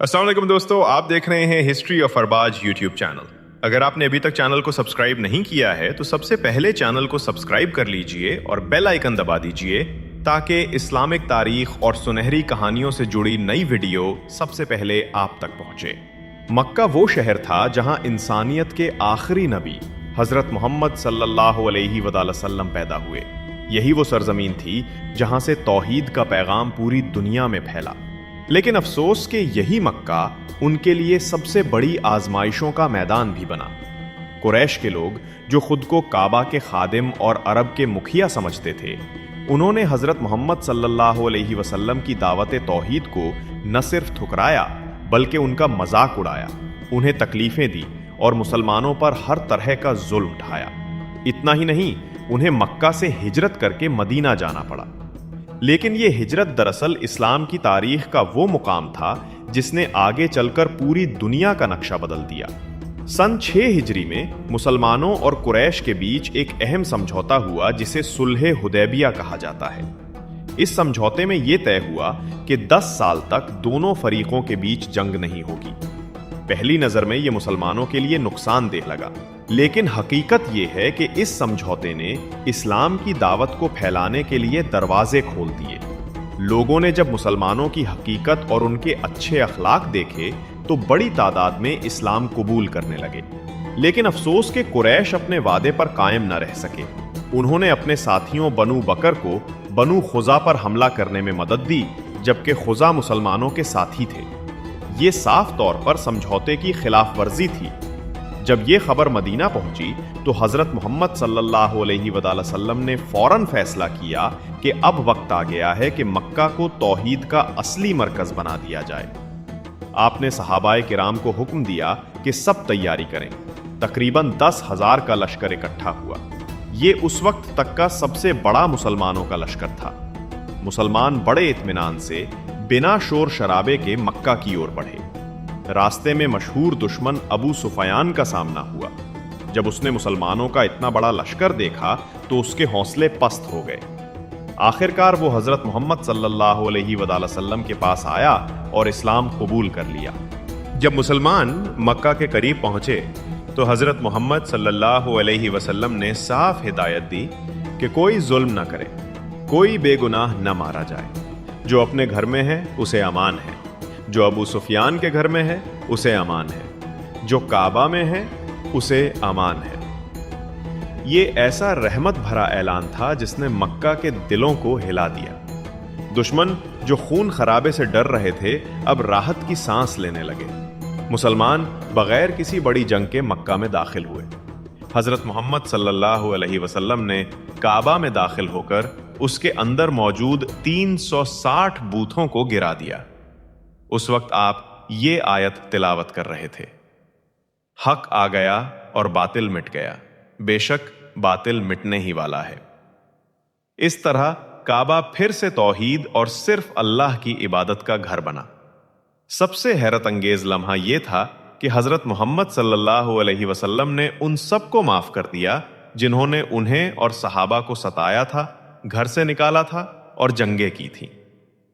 अस्सलाम वालेकुम दोस्तों, आप देख रहे हैं history of Arbaz YouTube channel. अगर आपने अभी तक चैनल को सब्सक्राइब नहीं किया है तो सबसे पहले चैनल को सब्सक्राइब कर लीजिए और बेल आइकन दबा दीजिए ताकि इस्लामिक तारीख और सुनहरी कहानियों से जुड़ी नई वीडियो सबसे पहले आप तक पहुंचे। मक्का वो शहर था जहां इंसानियत के आखिरी नबी हजरत मोहम्मद सल्लल्लाहु अलैहि वसल्लम पैदा हुए। यही वो सरजमीन थी जहां से तौहीद का पैगाम पूरी दुनिया में फैला। लेकिन अफसोस कि यही मक्का उनके लिए सबसे बड़ी आजमाइशों का मैदान भी बना। कुरैश के लोग जो खुद को काबा के खादिम और अरब के मुखिया समझते थे, उन्होंने हजरत मोहम्मद सल्लल्लाहु अलैहि वसल्लम की दावत तौहीद को न सिर्फ ठुकराया बल्कि उनका मजाक उड़ाया, उन्हें तकलीफें दी और मुसलमानों पर हर तरह का जुल्म ढाया। इतना ही नहीं, उन्हें मक्का से हिजरत करके मदीना जाना पड़ा। लेकिन यह हिजरत दरअसल इस्लाम की तारीख का वो मुकाम था जिसने आगे चलकर पूरी दुनिया का नक्शा बदल दिया। सन 6 हिजरी में मुसलमानों और कुरैश के बीच एक अहम समझौता हुआ जिसे सुलह हुदैबिया कहा जाता है। इस समझौते में यह तय हुआ कि 10 साल तक दोनों फरीकों के बीच जंग नहीं होगी। पहली नजर में यह मुसलमानों के लिए नुकसानदेह लगा, लेकिन हकीकत यह है कि इस समझौते ने इस्लाम की दावत को फैलाने के लिए दरवाजे खोल दिए। लोगों ने जब मुसलमानों की हकीकत और उनके अच्छे अखलाक देखे तो बड़ी तादाद में इस्लाम कबूल करने लगे। लेकिन अफसोस के कुरैश अपने वादे पर कायम न रह सके। उन्होंने अपने साथियों बनु बकर को बनु खुजा पर हमला करने में मदद दी, जबकि खुजा मुसलमानों के साथी थे। ये साफ तौर पर समझौते की खिलाफ वर्जी थी। जब ये खबर मदीना पहुंची तो हजरत मोहम्मद सल्लल्लाहु अलैहि वसल्लम ने फौरन फैसला किया कि अब वक्त आ गया है कि मक्का को तौहीद का असली मरकज बना दिया जाए। आपने सहाबाए किराम को हुक्म दिया कि सब तैयारी करें। तकरीबन 10,000 का लश्कर इकट्ठा हुआ। ये उस वक्त तक का सबसे बड़ा मुसलमानों का लश्कर था। मुसलमान बड़े इत्मीनान से बिना शोर शराबे के मक्का की ओर बढ़े। रास्ते में मशहूर दुश्मन अबू सुफयान का सामना हुआ। जब उसने मुसलमानों का इतना बड़ा लश्कर देखा तो उसके हौसले पस्त हो गए। आखिरकार वो हजरत मोहम्मद सल्लल्लाहु अलैहि वसल्लम के पास आया और इस्लाम कबूल कर लिया। जब मुसलमान मक्का के करीब पहुंचे तो हजरत मोहम्मद सल्लल्लाहु अलैहि वसल्लम ने साफ हिदायत दी कि कोई जुल्म न करे, कोई बेगुनाह न मारा जाए। जो अपने घर में है उसे अमान है, जो अबू सुफियान के घर में है उसे अमान है, जो काबा में है उसे अमान है। ये ऐसा रहमत भरा ऐलान था जिसने मक्का के दिलों को हिला दिया। दुश्मन जो खून खराबे से डर रहे थे अब राहत की सांस लेने लगे। मुसलमान बगैर किसी बड़ी जंग के मक्का में दाखिल हुए। हजरत मोहम्मद सल्लल्लाहु अलैहि वसल्लम ने काबा में दाखिल होकर उसके अंदर मौजूद 360 बूथों को गिरा दिया। उस वक्त आप ये आयत तिलावत कर रहे थे, हक आ गया और बातिल मिट गया, बेशक बातिल मिटने ही वाला है। इस तरह काबा फिर से तौहीद और सिर्फ अल्लाह की इबादत का घर बना। सबसे हैरत अंगेज लम्हा यह था कि हजरत मोहम्मद सल्लल्लाहु अलैहि वसल्लम ने उन सबको माफ कर दिया जिन्होंने उन्हें और सहाबा को सताया था, घर से निकाला था और जंगें की थी।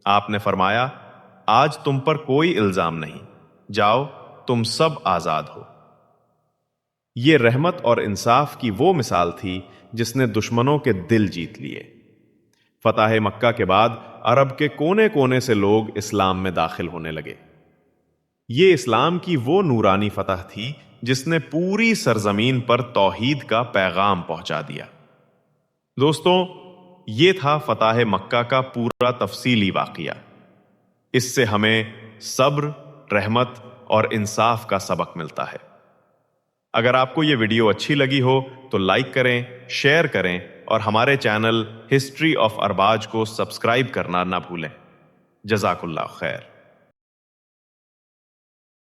आपने फरमाया, आज तुम पर कोई इल्जाम नहीं, जाओ तुम सब आजाद हो। ये रहमत और इंसाफ की वो मिसाल थी जिसने दुश्मनों के दिल जीत लिए। फतह मक्का के बाद अरब के कोने कोने से लोग इस्लाम में दाखिल होने लगे। ये इस्लाम की वो नूरानी फतह थी जिसने पूरी सरजमीन पर तौहीद का पैगाम पहुंचा दिया। दोस्तों, ये था फतह मक्का का पूरा तफसीली वाक़िया। इससे हमें सब्र, रहमत और इंसाफ का सबक मिलता है। अगर आपको ये वीडियो अच्छी लगी हो तो लाइक करें, शेयर करें और हमारे चैनल हिस्ट्री ऑफ अरबाज को सब्सक्राइब करना ना भूलें। जज़ाकुल्लाह खैर।